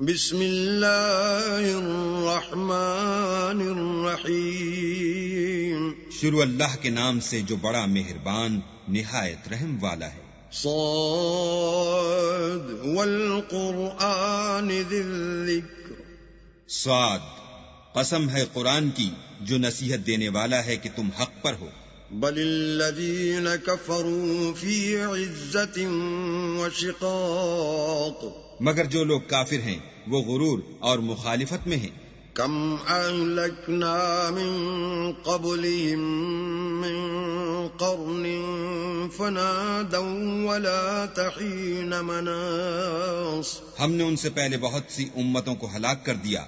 بسم اللہ الرحمن الرحیم. شروع اللہ کے نام سے جو بڑا مہربان نہایت رحم والا ہے. صاد والقرآن ذی الذکر. صاد، قسم ہے قرآن کی جو نصیحت دینے والا ہے کہ تم حق پر ہو. بل الذین کفروا فی عزت وشقاق. مگر جو لوگ کافر ہیں وہ غرور اور مخالفت میں ہیں. کم اہلکنا من قبلہم من قرن فنادوا ولا تحین مناص. ہم نے ان سے پہلے بہت سی امتوں کو ہلاک کر دیا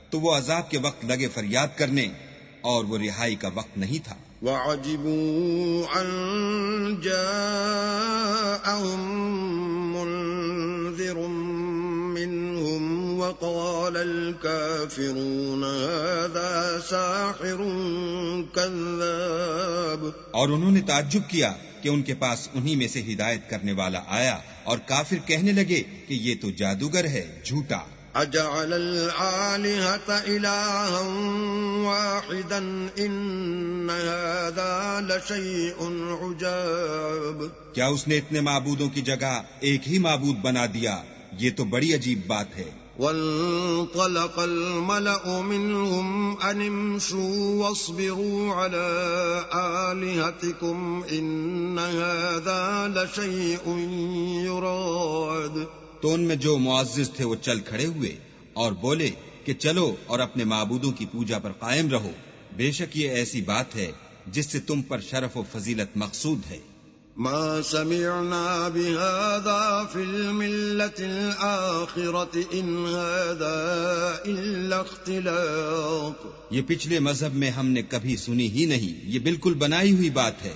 تو وہ عذاب کے وقت لگے فریاد کرنے اور وہ رہائی کا وقت نہیں تھا. وعجبوا ان جاءهم منذر منهم وقال الكافرون هذا ساحر كذاب. اور انہوں نے تعجب کیا کہ ان کے پاس انہی میں سے ہدایت کرنے والا آیا اور کافر کہنے لگے کہ یہ تو جادوگر ہے، جھوٹا. اجعل الآلهة إلها واحدا ان هذا لشيء عجاب. کیا اس نے اتنے معبودوں کی جگہ ایک ہی معبود بنا دیا؟ یہ تو بڑی عجیب بات ہے. وانطلق الملأ منهم ان امشوا واصبروا على آلهتكم ان هذا لشيء يراد. تو ان میں جو معزز تھے وہ چل کھڑے ہوئے اور بولے کہ چلو اور اپنے معبودوں کی پوجا پر قائم رہو، بے شک یہ ایسی بات ہے جس سے تم پر شرف و فضیلت مقصود ہے. ما سمعنا بهذا في الملة الآخرة ان هذا الا اختلاق. یہ پچھلے مذہب میں ہم نے کبھی سنی ہی نہیں، یہ بالکل بنائی ہوئی بات ہے.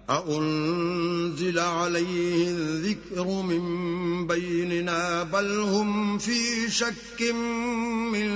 أَأُنزِلَ عَلَيْهِ الذِّكْرُ مِن بَيْنِنَا بَلْ هُمْ فِي شَكٍّ مِّن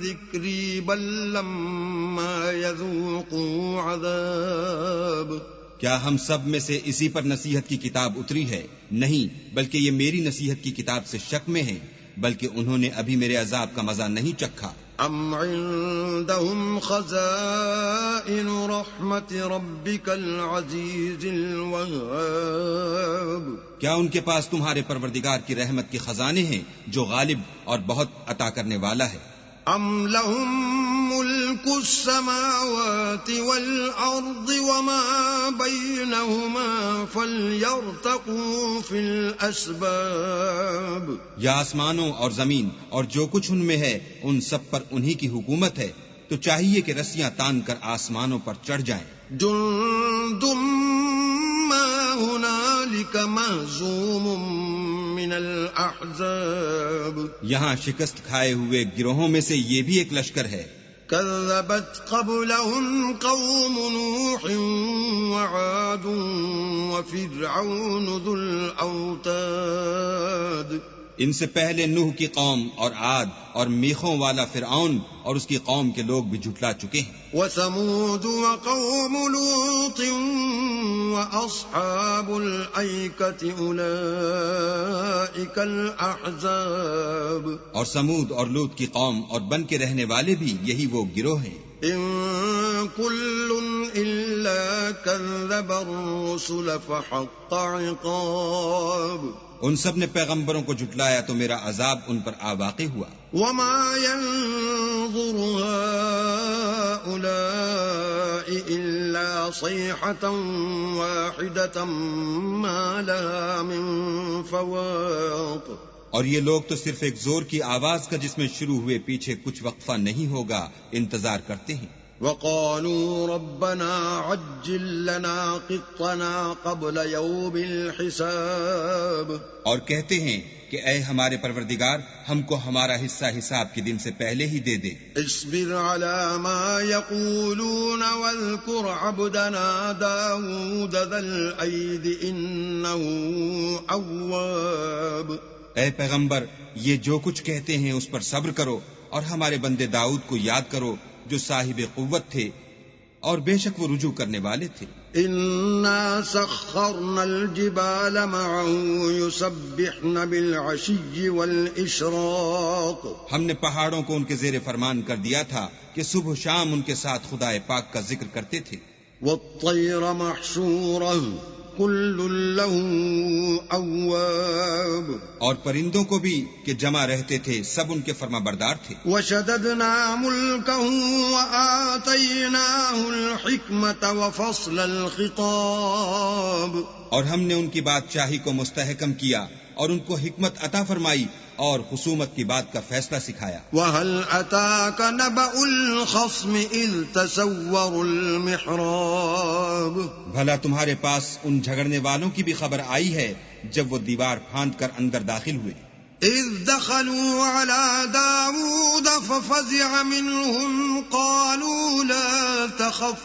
ذِكْرِي بَل لَّمَّا يَذُوقُوا عَذَابِ. کیا ہم سب میں سے اسی پر نصیحت کی کتاب اتری ہے؟ نہیں، بلکہ یہ میری نصیحت کی کتاب سے شک میں ہیں، بلکہ انہوں نے ابھی میرے عذاب کا مزہ نہیں چکھا. ام عندهم خزائن رحمت ربک العزیز الوہاب. کیا ان کے پاس تمہارے پروردگار کی رحمت کے خزانے ہیں جو غالب اور بہت عطا کرنے والا ہے؟ ام لهم ملک السماوات والارض وما بینہما فلیرتقوا فی الاسباب. یا آسمانوں اور زمین اور جو کچھ ان میں ہے ان سب پر انہی کی حکومت ہے، تو چاہیے کہ رسیاں تان کر آسمانوں پر چڑھ جائیں. جند ما ہنالک مہزوم من الاحزاب. یہاں شکست کھائے ہوئے گروہوں میں سے یہ بھی ایک لشکر ہے. كذبت قبلهم قوم نوح وعاد وفرعون ذو الأوتاد. ان سے پہلے نوح کی قوم اور عاد اور میخوں والا فرعون اور اس کی قوم کے لوگ بھی جھٹلا چکے ہیں. وثمود وقوم لوط وأصحاب الأيكة أولئك الأحزاب. اور سمود اور لوط کی قوم اور بن کے رہنے والے بھی یہی وہ گروہ ہیں. ان كل إلا كذب الرسل فحق عقاب. ان سب نے پیغمبروں کو جھٹلایا تو میرا عذاب ان پر آ واقع ہوا. وما ينظر هؤلاء إلا صيحة واحدة ما لها من فواق. اور یہ لوگ تو صرف ایک زور کی آواز کا جس میں شروع ہوئے پیچھے کچھ وقفہ نہیں ہوگا انتظار کرتے ہیں. وقالوا ربنا عجل لنا قطنا قبل يوم الحساب. اور کہتے ہیں کہ اے ہمارے پروردگار ہم کو ہمارا حصہ حساب کے دن سے پہلے ہی دے دے. اصبر على ما يقولون واذكر عبدنا داود ذا الأيد إنه أواب. اے پیغمبر یہ جو کچھ کہتے ہیں اس پر صبر کرو اور ہمارے بندے داؤد کو یاد کرو جو صاحب قوت تھے اور بے شک وہ رجوع کرنے والے تھے. إنا سخرنا الجبال معه يسبحن بالعشي والإشراق. ہم نے پہاڑوں کو ان کے زیر فرمان کر دیا تھا کہ صبح و شام ان کے ساتھ خدائے پاک کا ذکر کرتے تھے. والطير محشورة كل له أواب. اور پرندوں کو بھی کہ جمع رہتے تھے، سب ان کے فرما بردار تھے. وشددنا ملكه وآتيناه الحكمة وفصل الخطاب. اور ہم نے ان کی بادشاہی کو مستحکم کیا اور ان کو حکمت عطا فرمائی اور خصومت کی بات کا فیصلہ سکھایا. وهل أتاك نبأ الخصم إذ تسوروا المحراب. بھلا تمہارے پاس ان جھگڑنے والوں کی بھی خبر آئی ہے جب وہ دیوار پھاند کر اندر داخل ہوئے. إذ دخلوا على داود ففزع منهم قالوا لا تخف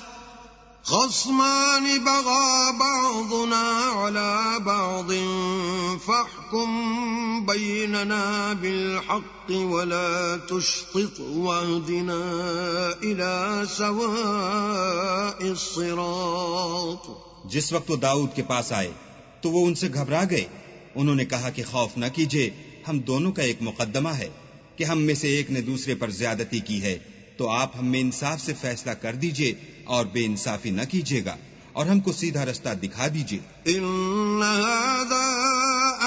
خصمان بغى بعضنا على بعض فاحكم بيننا بالحق ولا تشطط واهدنا إلى سواء الصراط. جس وقت وہ داؤد کے پاس آئے تو وہ ان سے گھبرا گئے. انہوں نے کہا کہ خوف نہ کیجیے، ہم دونوں کا ایک مقدمہ ہے کہ ہم میں سے ایک نے دوسرے پر زیادتی کی ہے، تو آپ ہم میں انصاف سے فیصلہ کر دیجئے اور بے انصافی نہ کیجیے گا اور ہم کو سیدھا رستہ دکھا دیجئے. ان هذا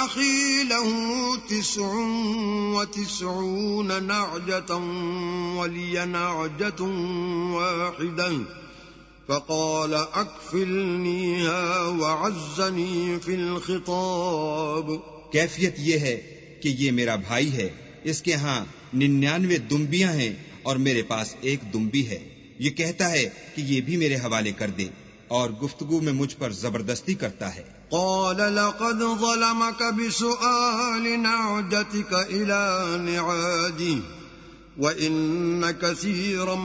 اخي له 99 نعجة ولي نعجة واحدة فقال اكفلنيها وعزني في الخطاب. کیفیت یہ ہے کہ یہ میرا بھائی ہے، اس کے ہاں 99 دمبیاں ہیں اور میرے پاس ایک دمبی ہے. یہ کہتا ہے کہ یہ بھی میرے حوالے کر دے اور گفتگو میں مجھ پر زبردستی کرتا ہے. قال لقد ظلمك بسؤال نعجتك إلى نعاجه وإن كثيرا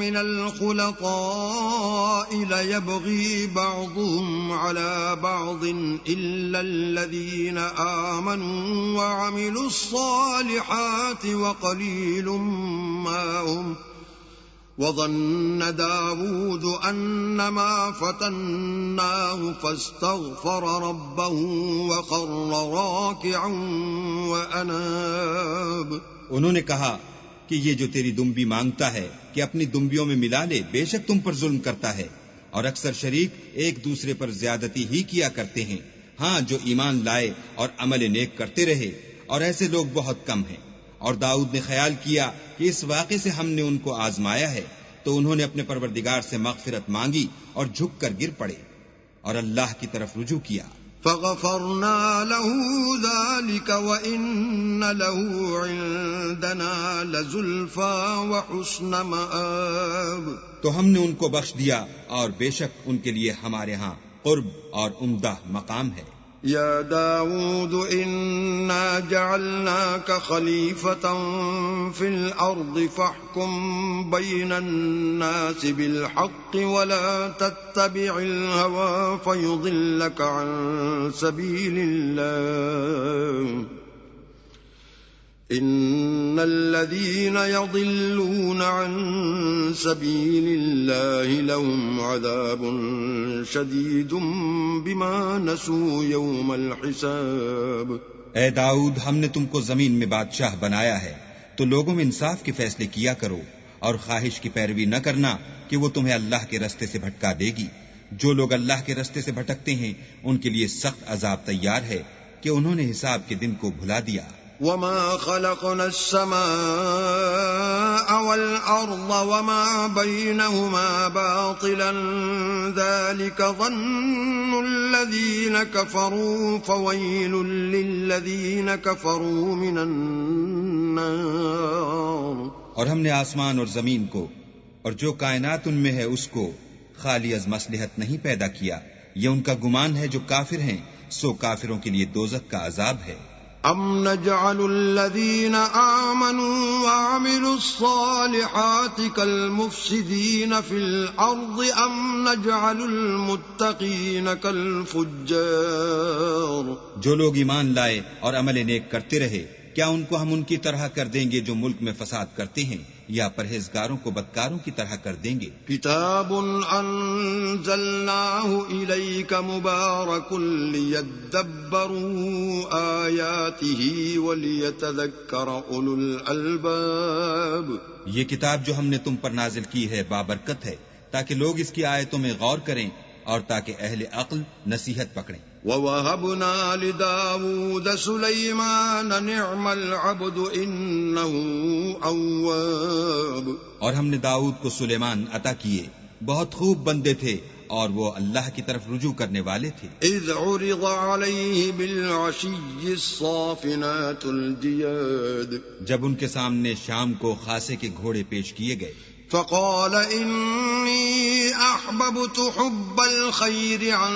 من الخلطاء ليبغي بعضهم على بعض إلا الذين آمنوا وعملوا الصالحات وقليل ما هم. وظن داود أنما فتناه فاستغفر ربه وخر راكعا وأناب. انہوں نے کہا کہ یہ جو تیری دمبی مانگتا ہے کہ اپنی دمبیوں میں ملا لے، بے شک تم پر ظلم کرتا ہے اور اکثر شریک ایک دوسرے پر زیادتی ہی کیا کرتے ہیں. ہاں، جو ایمان لائے اور عمل نیک کرتے رہے، اور ایسے لوگ بہت کم ہیں. اور داؤد نے خیال کیا کہ اس واقعے سے ہم نے ان کو آزمایا ہے، تو انہوں نے اپنے پروردگار سے مغفرت مانگی اور جھک کر گر پڑے اور اللہ کی طرف رجوع کیا. فغفرنا له ذلك وإن له عندنا لزلفى وحسن مآب. تو ہم نے ان کو بخش دیا اور بے شک ان کے لیے ہمارے ہاں قرب اور عمدہ مقام ہے. يا داود إنا جعلناك خليفة في الأرض فاحكم بين الناس بالحق ولا تتبع الهوى فيضلك عن سبيل الله إن الذين يضلون عن سبيل الله لهم عذاب شديد بما نسوا يوم الحساب. اے داؤد، ہم نے تم کو زمین میں بادشاہ بنایا ہے تو لوگوں میں انصاف کے فیصلے کیا کرو اور خواہش کی پیروی نہ کرنا کہ وہ تمہیں اللہ کے رستے سے بھٹکا دے گی. جو لوگ اللہ کے رستے سے بھٹکتے ہیں ان کے لیے سخت عذاب تیار ہے کہ انہوں نے حساب کے دن کو بھلا دیا. وما خلقنا السماء والأرض وما بينهما باطلا ذلك ظن الذين كفروا فويل للذين كفروا من النار. اور ہم نے آسمان اور زمین کو اور جو کائنات ان میں ہے اس کو خالی از مصلحت نہیں پیدا کیا. یہ ان کا گمان ہے جو کافر ہیں، سو کافروں کے لیے دوزخ کا عذاب ہے. ام نجعل الذين آمنوا وعملوا الصالحات كالمفسدين في الأرض ام نجعل المتقين كالفجار. جو لوگ ایمان لائے اور عمل نیک کرتے رہے، کیا ان کو ہم ان کی طرح کر دیں گے جو ملک میں فساد کرتے ہیں، یا پرہیزگاروں کو بدکاروں کی طرح کر دیں گے؟ کتاب انزلناه الیک مبارک لیدبروا آیاته ولیتذکر اولو الالباب، یہ کتاب جو ہم نے تم پر نازل کی ہے بابرکت ہے تاکہ لوگ اس کی آیتوں میں غور کریں اور تاکہ اہل عقل نصیحت پکڑیں۔ وَوَهَبْنَا لِدَاوُودَ سُلَيْمَانَ نِعْمَ الْعَبْدُ إِنَّهُ أَوَّابٌ، اور ہم نے داؤد کو سلیمان عطا کیے، بہت خوب بندے تھے اور وہ اللہ کی طرف رجوع کرنے والے تھے۔ إِذْ عُرِضَ عَلَيْهِ بِالْعَشِيِّ الصَّافِنَاتُ الْجِيَادُ، جب ان کے سامنے شام کو خاصے کے گھوڑے پیش کیے گئے، فقال إني أحببت حب الخير عن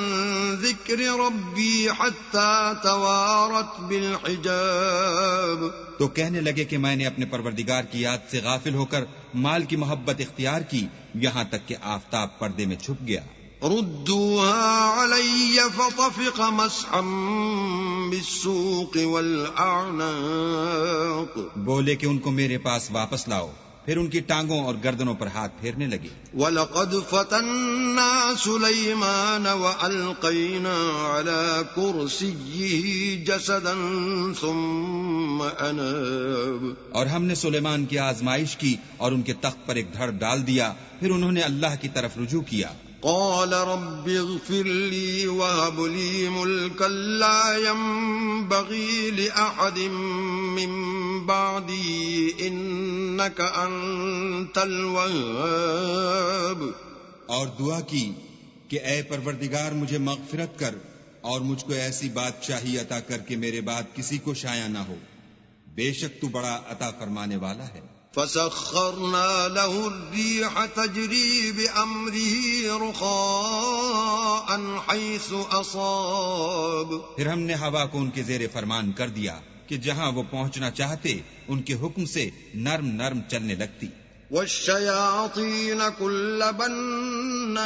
ذكر ربي حتى توارت بالحجاب، تو کہنے لگے کہ میں نے اپنے پروردگار کی یاد سے غافل ہو کر مال کی محبت اختیار کی، یہاں تک کہ آفتاب پردے میں چھپ گیا۔ ردوها علي فطفق مسحا بالسوق والأعناق، بولے کہ ان کو میرے پاس واپس لاؤ، پھر ان کی ٹانگوں اور گردنوں پر ہاتھ پھیرنے لگے۔ وَلَقَدْ فَتَنَّا سُلَيْمَانَ وَأَلْقَيْنَا عَلَى كُرْسِيِّهِ جَسَدًا ثُمَّ أَنَابَ، اور ہم نے سلیمان کی آزمائش کی اور ان کے تخت پر ایک دھڑ ڈال دیا، پھر انہوں نے اللہ کی طرف رجوع کیا۔ قال رب اغفر لي وهب لي ملكا لا ينبغي لأحد من بعدي إنك أنت الوهاب، اور دعا کی کہ اے پروردگار مجھے مغفرت کر اور مجھ کو ایسی بادشاہی عطا کر کہ میرے بعد کسی کو شایع نہ ہو، بے شک تو بڑا عطا فرمانے والا ہے۔ فسخرنا له الريح تجري بأمره رخاء حيث أصاب، پھر ہم نے ہوا کو ان کے زیر فرمان کر دیا کہ جہاں وہ پہنچنا چاہتے ان کے حکم سے نرم نرم چلنے لگتی۔ والشياطين كل بناء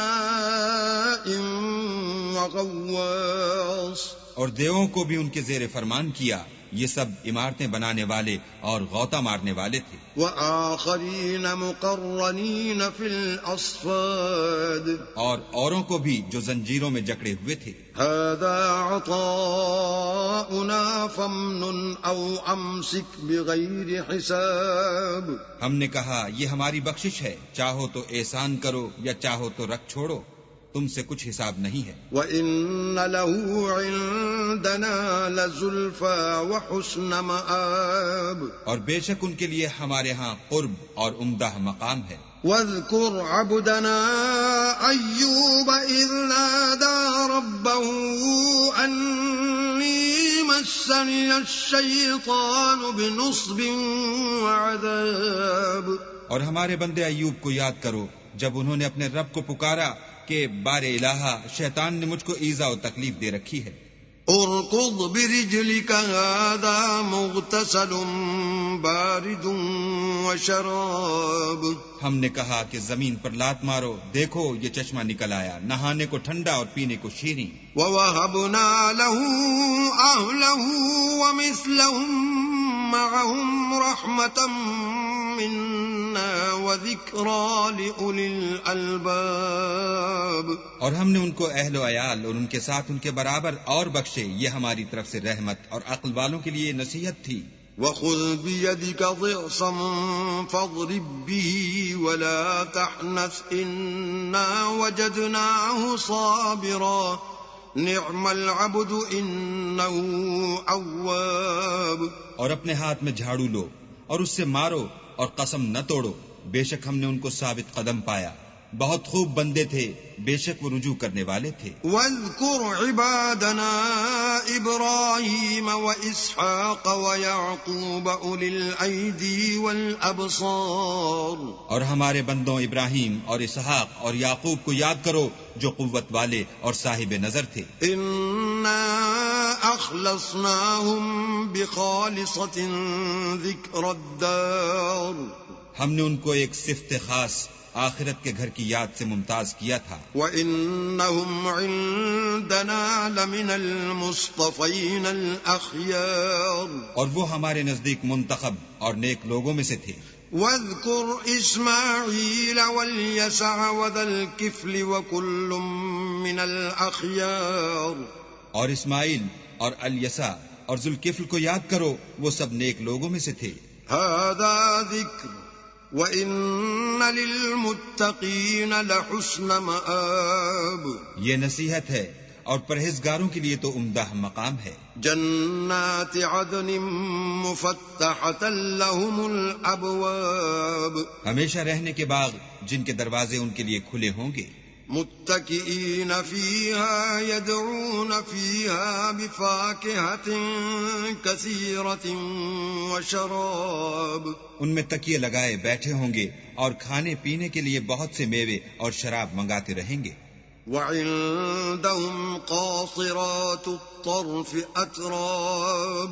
وغواص، اور دیووں کو بھی ان کے زیر فرمان کیا، یہ سب عمارتیں بنانے والے اور غوطہ مارنے والے تھے۔ وآخرین مقرنین فی الأصفاد، اور اوروں کو بھی جو زنجیروں میں جکڑے ہوئے تھے۔ هذا عطاؤنا فامنن او امسک بغیر حساب، ہم نے کہا یہ ہماری بخشش ہے، چاہو تو احسان کرو یا چاہو تو رکھ چھوڑو، تم سے کچھ حساب نہیں ہے۔ وَإِنَّ لَهُ عِندَنَا لَزُلْفَى وَحُسْنَ مَآب، اور بے شک ان کے لیے ہمارے ہاں قرب اور عمدہ مقام ہے۔ وَاذْكُرْ عَبْدَنَا أَيُّوبَ إِذْ نَادَى رَبَّهُ أَنِّي مَسَّنِيَ الشَّيْطَانُ بِنُصْبٍ وَعَذَابٍ، اور ہمارے بندے ایوب کو یاد کرو جب انہوں نے اپنے رب کو پکارا کہ بار الہا شیطان نے مجھ کو ایذا و تکلیف دے رکھی ہے۔ ارکض برجلک هذا مغتسل بارد وشراب، ہم نے کہا کہ زمین پر لات مارو، دیکھو یہ چشمہ نکل آیا، نہانے کو ٹھنڈا اور پینے کو شیریں۔ وَوَهَبْنَا لَهُ أَهْلَهُ وَمِثْلَهُمْ مَعَهُمْ رَحْمَةً مِنَّا وَذِكْرَى لِأُولِي الْأَلْبَابِ، اور ہم نے ان کو اہل و عیال اور ان کے ساتھ ان کے برابر اور بخشے، یہ ہماری طرف سے رحمت اور عقل والوں کے لیے نصیحت تھی۔ وَخُذْ بِيَدِكَ ضِغْصًا فَاضْرِب بِّهِ وَلَا تَحْنَثْ إِنَّا وَجَدْنَاهُ صَابِرًا نِعْمَ الْعَبْدُ إِنَّهُ أَوَّابٌ، اور اپنے ہاتھ میں جھاڑو لو اور اس سے مارو اور قسم نہ توڑو، بے شک ہم نے ان کو ثابت قدم پایا، بہت خوب بندے تھے، بے شک وہ رجوع کرنے والے تھے۔ وَاذْكُرْ عِبَادَنَا إِبْرَاهِيمَ وَإِسْحَاقَ وَيَعْقُوبَ أُولِي الْأَيْدِي وَالْأَبْصَارِ، اور ہمارے بندوں ابراہیم اور اسحاق اور یعقوب کو یاد کرو جو قوت والے اور صاحب نظر تھے۔ إِنَّا أَخْلَصْنَاهُمْ بِخَالِصَةٍ ذِكْرَى الدَّارِ، ہم نے ان کو ایک صفت خاص آخرت کے گھر کی یاد سے ممتاز کیا تھا. وَإِنَّهُمْ عِندَنَا لَمِنَ الْمُصْطَفَيْنَ الْأَخْيَارِ اور وہ ہمارے نزدیک منتخب اور نیک لوگوں میں سے تھے. وَاذْكُرْ إِسْمَاعِيلَ وَالْيَسَعَ وَذَا الْكِفْلِ وَكُلٌّ مِّنَ الْأَخْيَارِ اور اسماعیل اور الیسع اور ذوالکفل کو یاد کرو، وہ سب نیک لوگوں میں سے تھے. هَذَا ذِكْرٌ وَإِنَّ لِلْمُتَّقِينَ لَحُسْنَ مَآبٍ یہ نصیحت ہے اور پرہیزگاروں کے لیے تو عمدہ مقام ہے. جنات عدن مفتحة لهم الابواب ہمیشہ رہنے کے باغ جن کے دروازے ان کے لیے کھلے ہوں گے. متكئين فيها يدعون فيها بفاكهة كثيرة وشراب ان میں تکیے لگائے بیٹھے ہوں گے اور کھانے پینے کے لیے بہت سے میوے اور شراب منگاتے رہیں گے. وعندهم قاصرات الطرف اتراب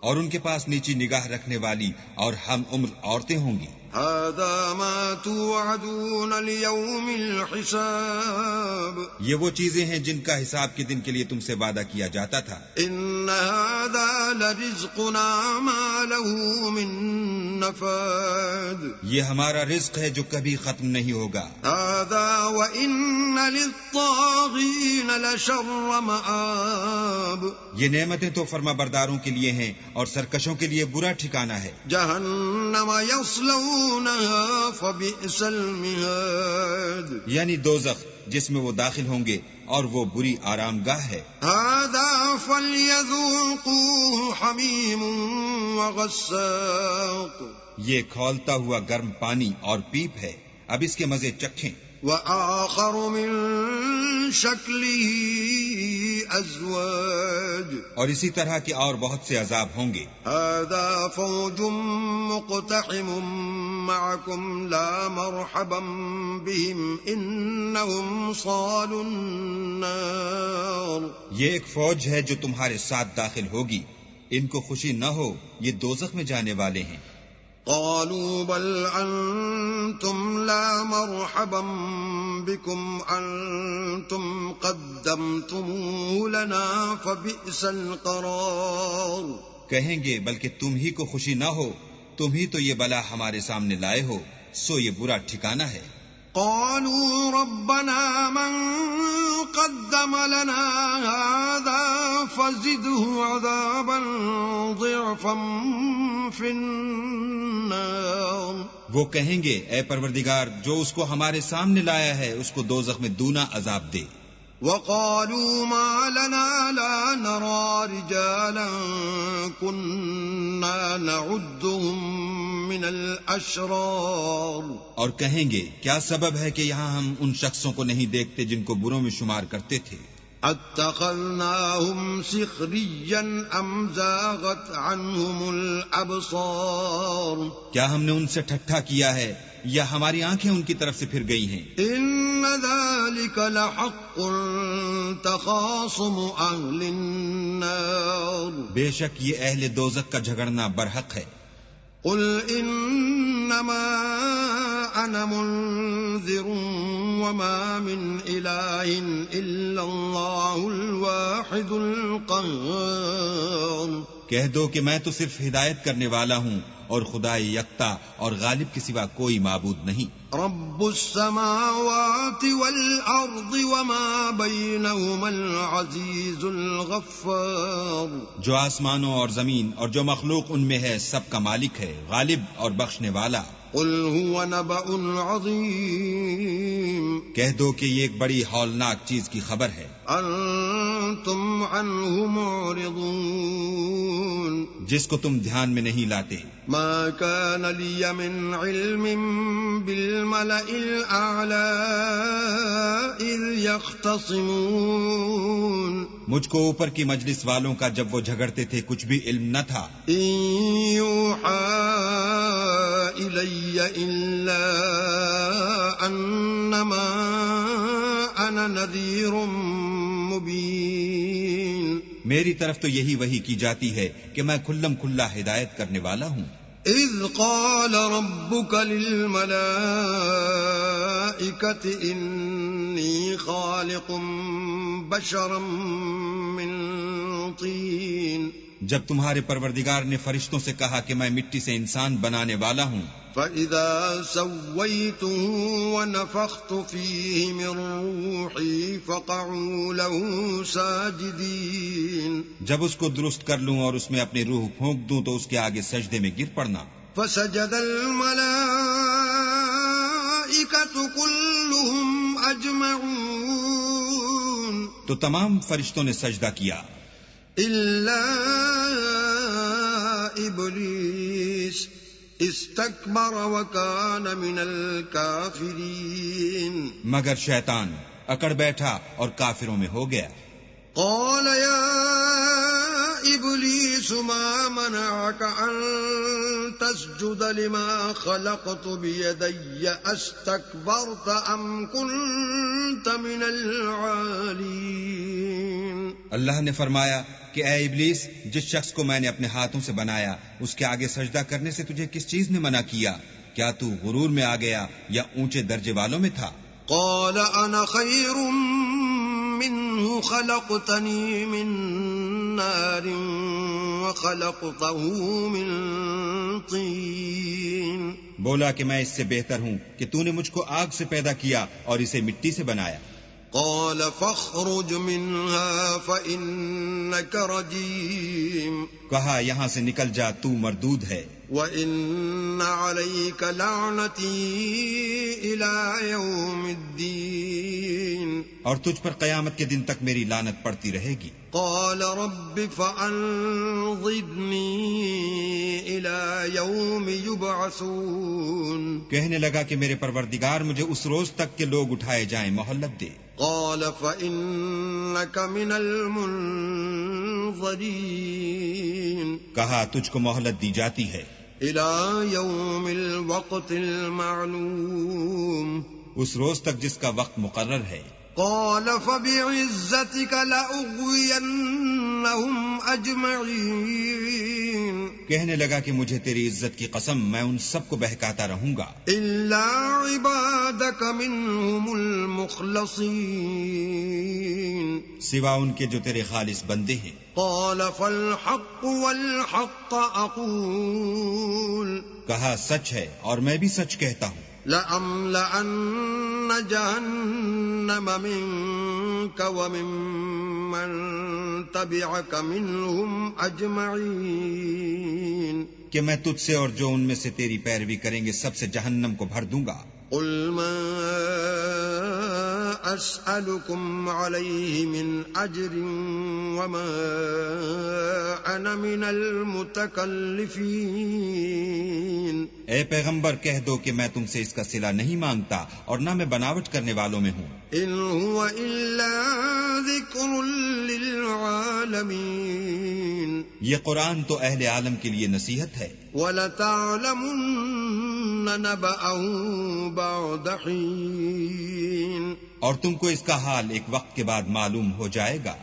اور ان کے پاس نیچی نگاہ رکھنے والی اور ہم عمر عورتیں ہوں گی. هذا ما توعدون ليوم الحساب یہ وہ چیزیں ہیں جن کا حساب کے دن کے لیے تم سے وعدہ کیا جاتا تھا. ان هذا لرزقنا ما له من نفاد یہ ہمارا رزق ہے جو کبھی ختم نہیں ہوگا. هذا وان للطاغين لشر مآب یہ نعمتیں تو فرما برداروں کے لیے ہیں اور سرکشوں کے لیے برا ٹھکانہ ہے. جہنم یصلونها فبئس المہاد یعنی دوزخ جس میں وہ داخل ہوں گے اور وہ بری آرام گاہ ہے. هذا فليذوقوه حمیم وغساق یہ کھولتا ہوا گرم پانی اور پیپ ہے، اب اس کے مزے چکھیں. وآخر من شکله ازواج اور اسی طرح کے اور بہت سے عذاب ہوں گے. هذا فوج مقتحم معكم لا مرحبا بهم انهم صالوا النار یہ ایک فوج ہے جو تمہارے ساتھ داخل ہوگی، ان کو خوشی نہ ہو، یہ دوزخ میں جانے والے ہیں. قالوا بل انتم لا مرحبا بكم انتم قدمتموه لنا فبئس القرار کہیں گے بلکہ تم ہی کو خوشی نہ ہو، تم ہی تو یہ بلا ہمارے سامنے لائے ہو، سو یہ برا ٹھکانہ ہے. قالوا ربنا من قدم لنا هذا فزده عذابا ضعفا في النار وہ کہیں گے اے پروردگار جو اس کو ہمارے سامنے لایا ہے اس کو دوزخ میں دونا عذاب دے. وقالوا ما لنا لا نرى رجالا كنا نعدهم من الاشرار اور کہیں گے کیا سبب ہے کہ یہاں ہم ان شخصوں کو نہیں دیکھتے جن کو بروں میں شمار کرتے تھے. اتخذناهم سخريا ام زاغت عنهم الابصار کیا ہم نے ان سے ٹھٹھا کیا ہے یا ہماری آنکھیں ان کی طرف سے پھر گئی ہیں. ان ذلك لحق تخاصم اهل النار بے شک یہ اہل دوزخ کا جھگڑنا برحق ہے. قل انما انا منذر وما من اله الا الله الواحد القهار کہہ دو کہ میں تو صرف ہدایت کرنے والا ہوں اور خدا یکتا اور غالب کے سوا کوئی معبود نہیں. رب السماوات والارض وما بينهما العزيز الغفار جو آسمانوں اور زمین اور جو مخلوق ان میں ہے سب کا مالک ہے، غالب اور بخشنے والا. قل هو نبأ عظيم کہہ دو کہ یہ ایک بڑی ہولناک چیز کی خبر ہے. انتم عنه معرضون جس کو تم دھیان میں نہیں لاتے. ما كان لي من علم بالملأ الأعلى إذ يختصمون مجھ کو اوپر کی مجلس والوں کا جب وہ جھگڑتے تھے کچھ بھی علم نہ تھا. إن يوحى إلي إلا أنما أنا نذير مبين میری طرف تو یہی وحی کی جاتی ہے کہ میں کھلم کھلا ہدایت کرنے والا ہوں. إذ قال ربك للملائكة إني خالق بشرا من طين جب تمہارے پروردگار نے فرشتوں سے کہا کہ میں مٹی سے انسان بنانے والا ہوں، فإذا سويته ونفخت فيه من روحي فقعوا له ساجدين جب اس کو درست کر لوں اور اس میں اپنی روح پھونک دوں تو اس کے آگے سجدے میں گر پڑنا۔ فسجد الملائكة كلهم أجمعون تو تمام فرشتوں نے سجدہ کیا إلا إبليس استكبر وكان من الكافرين مگر شیطان اکڑ بیٹھا اور کافروں میں ہو گیا۔ قال يا إبليس ما منعك أن تسجد لما خلقت بيدي أستكبرت أم كنت من العالين اللہ نے فرمایا کہ اے ابلیس، جس شخص کو میں نے اپنے ہاتھوں سے بنایا اس کے آگے سجدہ کرنے سے تجھے کس چیز نے منع کیا؟ کیا تو غرور میں آ گیا یا اونچے درجے والوں میں تھا؟ قال أنا خير منه خلقتني من نار وخلقته من طين بولا کہ میں اس سے بہتر ہوں کہ تو نے مجھ کو آگ سے پیدا کیا اور اسے مٹی سے بنایا۔ قال فاخرج منها فإنك رجيم کہا یہاں سے نکل جا، تو مردود ہے، وَإِنَّ عَلَيْكَ لَعْنَتِي إِلَى يَوْمِ الدِّينِ اور تجھ پر قیامت کے دن تک میری لعنت پڑتی رہے گی۔ قال رب فأنظرني إلى يوم يبعثون کہنے لگا کہ میرے پروردگار مجھے اس روز تک کہ لوگ اٹھائے جائیں مہلت دے۔ قال فإنك من المنظرين کہا تجھ کو مہلت دی جاتی ہے إلى يوم الوقت المعلوم اس روز تک جس کا وقت مقرر ہے۔ قال فبعزتك لأغوينهم أجمعين کہنے لگا کہ مجھے تیری عزت کی قسم میں ان سب کو بہکاتا رہوں گا إلا عبادك منهم المخلصين سوا ان کے جو تیرے خالص بندے ہیں۔ قال فالحق والحق أقول کہا سچ ہے اور میں بھی سچ کہتا ہوں، لأملأن جهنم منك وممن تبعك منهم أجمعين کہ میں تجھ سے اور جو ان میں سے تیری پیروی کریں گے سب سے جہنم کو بھر دوں گا۔ قل ما أسألكم عليه من أجر وما أنا من المتكلفين اے پیغمبر کہہ دو کہ میں تم سے اس کا صلہ نہیں مانگتا اور نہ میں بناوٹ کرنے والوں میں ہوں۔ إن هو إلا ذكر للعالمين یہ قرآن تو اہل عالم کے لیے نصیحت ہے۔ وَلَتَعْلَمُنَّ نَبَأَهُ بَعْدَ حِينٍ اور تم کو اس کا حال ایک وقت کے بعد معلوم ہو جائے گا۔